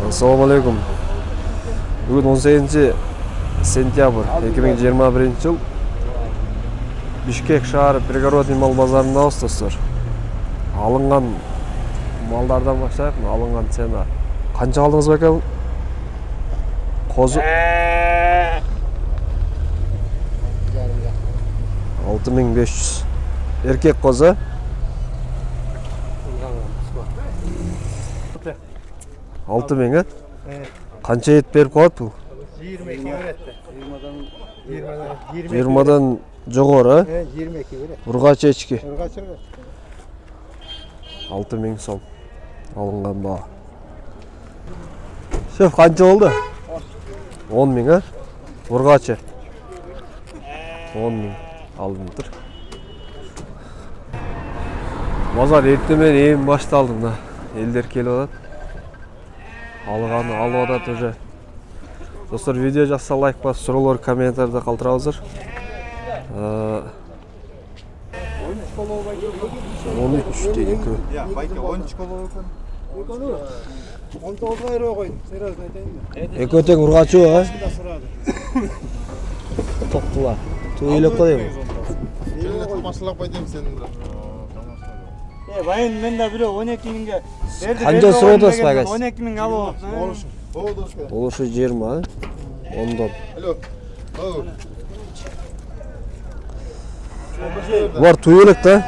Assalamualaikum. Bugün 18 sentyabr 2021 yıl. Bishkek şahar Пригородный мал базарындабыз достор. Алынған малдардан баштайық. Алынған цена. Қанша алдыңыз бәке? Қозы 6500. Erkek қозы 6000, Қанша ет беріп қояды бұл? 20-дан жоғары, 22 береді. Ұрғач ешкі. 6000 сом алынған баға. Шеф, қанша болды? 10.000, Ұрғачы 10.000 алдым тұр. Базар ертемен ең башталдым да. Елдер келіп отады. Алғаны алып отады уже. Достар, видео жақса лайк басып, сұраулар комментарда қалдырыңыздар. 13 дейік. Ya, bayka 13 kolu olsun. 19 euro koyun. Serozun eteyim mi? Ekoteng Ұрғачы о, Da sırada. тоқтыла. Төйлеп қойдым. Şöyle tamaşalak baydım senin. Bayın ben de bile 12 binge. Қанша сұраудасыз бағас? 12 bin alып. Oluşun. Oluşun. Oluşu 20, 10'dan. Alo. Oh. Var tuyuluk da.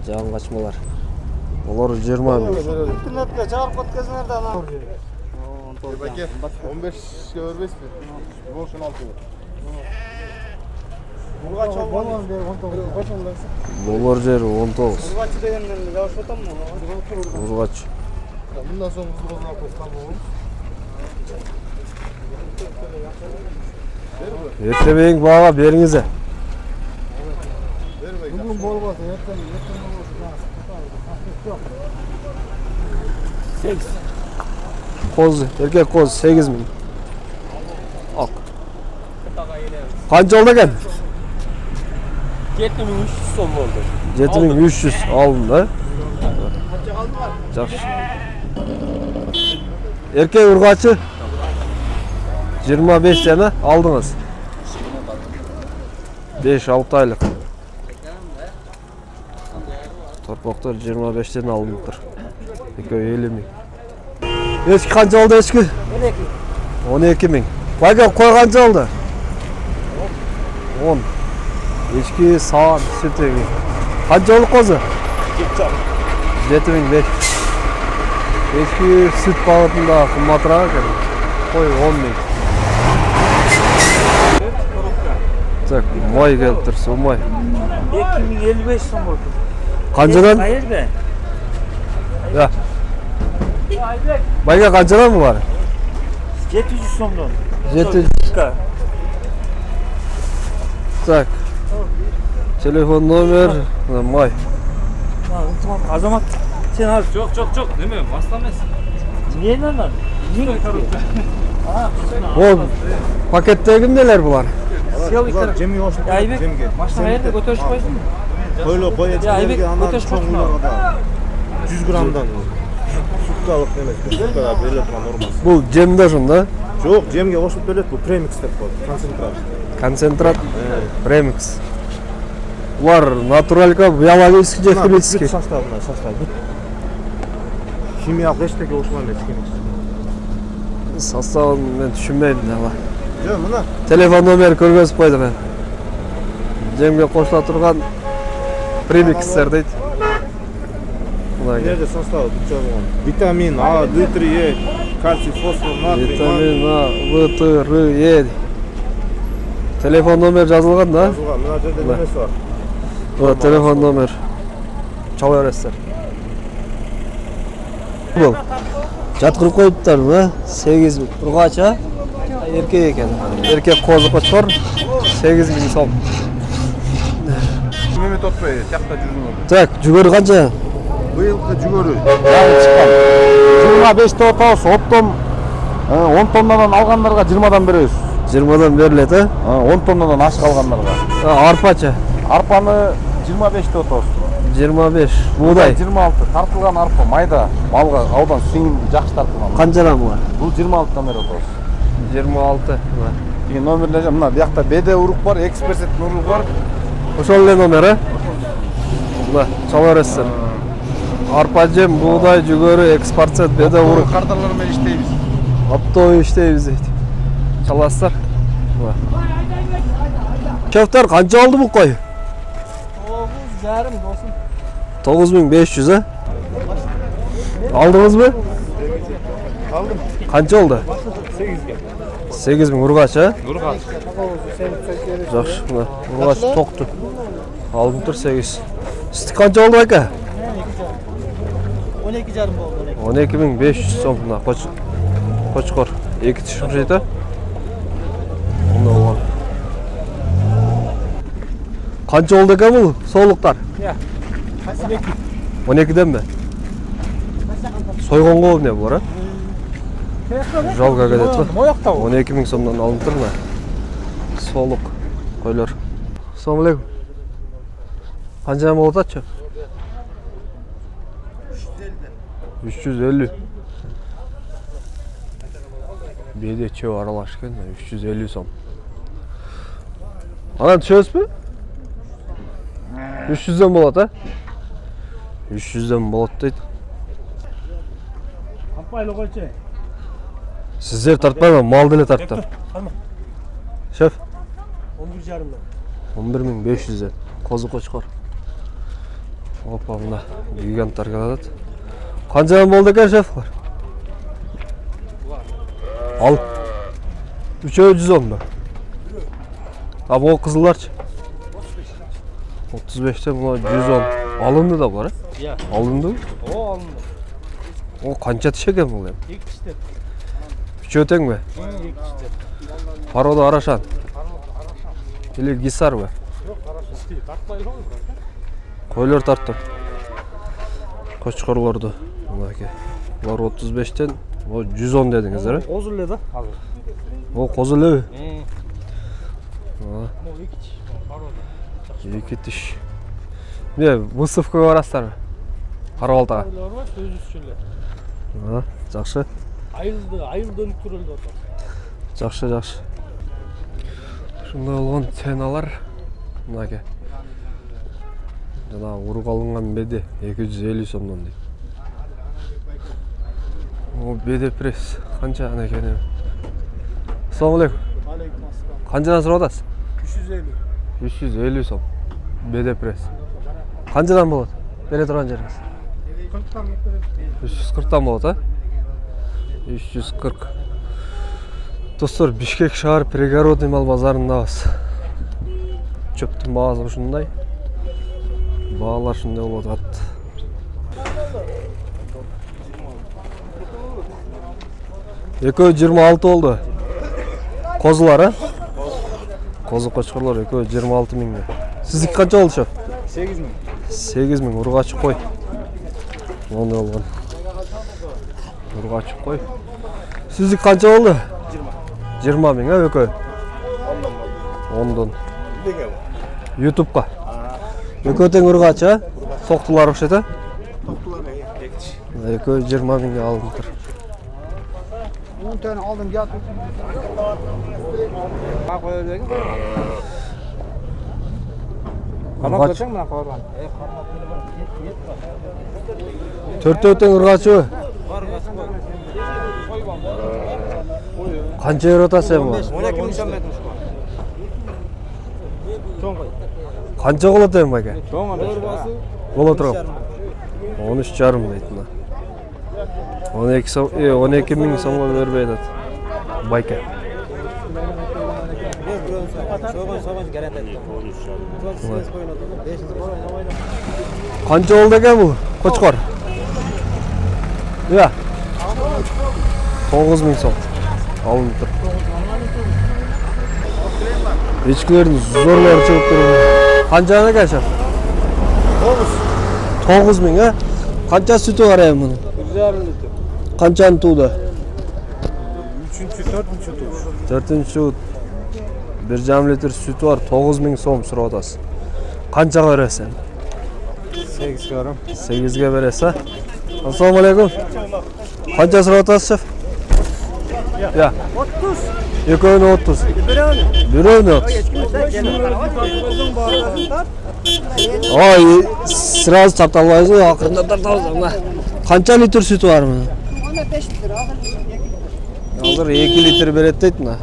Can kaçmalar. Onlar 20 bin. İnternette çağırıp katkası nerede lan? Bayka 15 görmez mi? Oluşun altı. Ұрғач olmalı. Dolar jeri 19. Ұрғачы дегеннен жауып отам mı? Ұрғач. Bundan sonra hızlı bozulma postal olur. Ertemeyin bağa berinize. Ver bayka. Bugün bol olsun. Koz, erkek koz 8 bin. Al. Kaç oldu gen? 7300 son oldu. 7300 alındı. Жақсы. Erkek Ұрғачы 25 tane aldınız. 5-6 aylık. Torpaqlar 25 tane alınıdır. Eköy 50 bin. Eski kanca oldu eski? 12 bin. Bayka koy kanca oldu? 10. Eski sağan süt egi. Kanca oldu kozu? 7500. Eski süt bağıtında kımmatırağı geldi. Koy 10 bin. Так, май келіп тұр, сол май. 2055 сом oldu. Қаншадан? Hayır be. Ya. Bayka қаншадан mı var? 700 somdan. 700. Так. Telefon номер, май. Azamat sen al. Çok değil mi? Maslamaz. Niye lan? Niye? O paketteki neler bunlar? Bunlar Cem'i hoş. Ya Aybek, maçta hayırdır götürüş koysun mu? Böyle koy Ya Aybek, götürüş koysun mu? 100 gramdan. Süt alıp demek. Bu kadar böyle normal. Bu Cem'de şunda. Yok, Cem'e hoşup böyle bu premix dep koy. Konsentrat. Концентрат, премикс. Var naturalka, biologический, химический. Büt saçlarına, saçlar büt. Kimyalık eşteki hoşuma etkimiz. Составын мен түшінмеймін ama. Yok buna. Telefon номері көргізіп қойды мен. Жемге қосыла тұрған премикстер дейді. Nerede saçlar büt жазылған? Vitamin A, D3, E, kalsiy, fosfor, natriy, Vitamin A, V, T, R, E. Telefon номері жазылған да? Жазылған. Мына жерде немесі var? Evet, telefon номер. Çala öğretsen. Bu. Жатқырып қойыптар да? 8 bin. Ұрғача erkek eкен. Erkek қозы қоспар 8 bin сом. Mehmet Otbay, тияқта жүрген oldu. Так, жүгері қанша? Быйылғы жүгөрү. Яғни шыққан. 25 тотауыз, оптом 10 тоннадан алғандарға 20-дан береміз. 20-дан беріледі, 10 тоннадан ашық алғандарға. Арпача? Арпаны 25'te otoz. 25. Buğday. 26. Tartılgan arpa mayda малга аудан сүйүнгү жакшы тартылган. Канчадан буга? Бул 26 бери оtoz. 26. Деген номерлер мына биякта БД урук бар, экспресеттин уругу бар. Ошол эле номер, Мына, чала бересиздер. Арпа жем, буğday, жүгөрү, экспорт, БД урук. Кардарлар менен иштейбиз. Оптовый иштейбиз дейт. Чаласыздар. Шефтер канча алды бул кой? 9,5 болsun. 9500 а? Алдыңызбы? Алдым. Канча oldu? 8'ge. 8000 ургач, а? Нурға. Жакшы, мына ургач токту. Алдым тур 8. Сиздики канча oldu ака? 12,5 oldu. 12500 сом мына Кочкор. 2 түшүм жейт, а? Мында болгон. Канча oldu экен бул соолуктар? 12'den mi? Soygongo эмне булар, а? Жалга кетет го. 12000 сомдон алынып тур мына. Соолук койлор. Assalamu alaikum. Канча болот атчы? 350. Беде чөө аралаш экен, 350 сом. Анан түшөбүзбү? 300'den болот, а? 300'den болот дейт. Апайлы койчу. Сиздер тартпайбы, мал деле тарттар. Шеф, 11,5'dan. 11500'den. Козу Кочкор. Опа, мына гиганттар келатат. Канчадан болду экен шеф? Ал. Үчөө 110 ба? А бул кызылдарчы? 35'ten мына 110. Алынды да бар, а? Иә. Алынды? О, алынды. О, канча тиш экен бул эми? 2 тиштер. Үчөө тең бе? 2 тиштер. Парода арашан. Или гисар бе? Yok, araşın isteyip. Tartmaylı olur mu? Koylar tarttım. Koçkorlardı. Var 35'ten o 110 dediniz değil mi? Ozullu da. Hazır. O kozulu. O 2 tiş. Paroda. 2 tiş. Ne Mısıfkı varaslar mı? Karvaltağa. Öyle var, söz üstüyle. Ha, жақсы. Айыл dönüp duruldu orada. Жақсы. Шундай болгон ценалар мынаке. Жана урук алынган беде 250 сомдон дейт. О, беде пресс канча ана экен эми? Ассаламу алейкум. Алейкум ассалам. Канчадан сурап атасыз? 350. 350 сом. Беде пресс. Канчадан болот? Бере турган жериңиз? 40'tan götürüp. 340'dan болот, а? 340. Достор, Бишкек шаар пригородный мал базарындабыз. Чөптүн баасы ушундай. Баалар ушундай болуп атат. Экөө 26 болду. Козулар, а? Козу Кочкорлор экөө 26 миңге. Сиздики канча болду, шеф? 8 bin. 8 миң ургач кой. Мондой болгон. Ургач кой. Сиздики канча болду? 20 миң, а экөө? 10дон. YouTube'га. Экөө тең ургач, а? Соктулар окшойт, а? Токтулар экчи. Экөө 20 миңге алынып тур. 10 tane aldım gel. Bak öyle değil mi? Ургач. mı lan korban? Төртөө тең ургачыбы? Канча евро атасың бу? 12 bin sen etmiş bu. Çoğun koy. Канча болот эми баке? Çoğun koy. Боло турган. 13,5 дейт мына. 12 миң сомго бербей атат. Байке. Канча болду экен бул? Кочкор. Иә. 9 миң сом. Алынып тур. Эчкилердин зорлору чыгып тур. Канча экен шеф? 9 миң, а? Канча сүтү бар эми мунун? 1,5 litre. Канчаны тууда? 3. 4. tur. 4-чү 1,5 литр сүтү бар, 9 миң сом сурап атасыз. Qanchaga beresen? 8 görüm. 8'ge beresa. Assalomu alaykum. Qancha so'rayapsiz, chef? Ya. 30. Eko'ni 30. Birovni 30. Oy, sразу taptalaysiz, oxirida tartamiz. Qancha litr süt var mı? 5 litre ağır. Hazır 2 litr beredi deydi mi?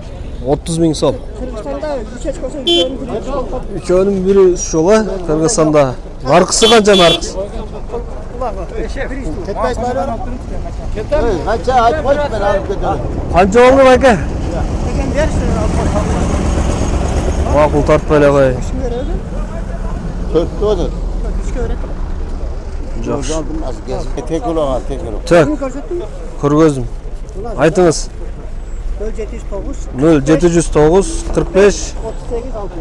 30 bin so'm. Kırgızistan'da 3 eç koysa 3 önüm gidiyor. Üçünün biri şola, Kırgızistan'da. Markası kanca markası? Ketmez bari. Kaça aç koy ben alıp götürürüm. Kanca oldu baka? Eken dersin. Makul tart böyle koy. Şimdi verelim. 4 odur. 3 öğret. Жақсы. Aldım az gez. Tek ulan tek ulan. Çek, Bunu görsettin mi? Kırgızım. Aytыңыз. 0709 0709 45 38 60.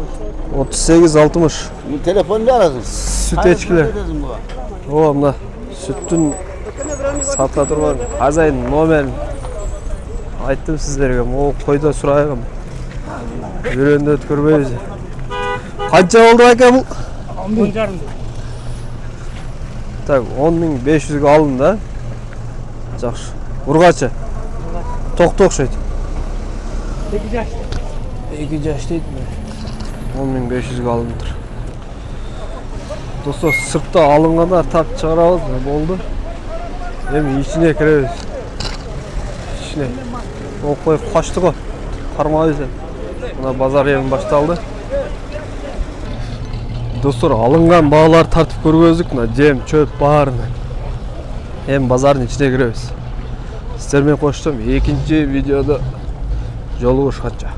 38 60. Bu telefonu ne aradın? Süt echkiler. O mına süttün satla turban. Azayın nomerini. Ayttım sizlerge. O koyda surayım. Yürüyünde ötkürmeyiz. Kança oldu aka bu? 10.500. Tak 10.500'ge alın da. Жақсы. Urgacha. Toq okşaydı. 8 yaş. 2 yaş deydi mi? 10.500'ge alındır. Dostlar sırtta alınğanda tap çıkarabız boldu. Hem içine kiremiz. İçine. O koyup kaçtı o. Karmağı bize. Buna bazar yemin baştaldı. Dostlar alıngan bağlar tartıp көргөздүk мына жем, чөп баарын. Hem bazarın içine giriyoruz. Sizlerмен коштум. Экинчи видеода жолугушканча.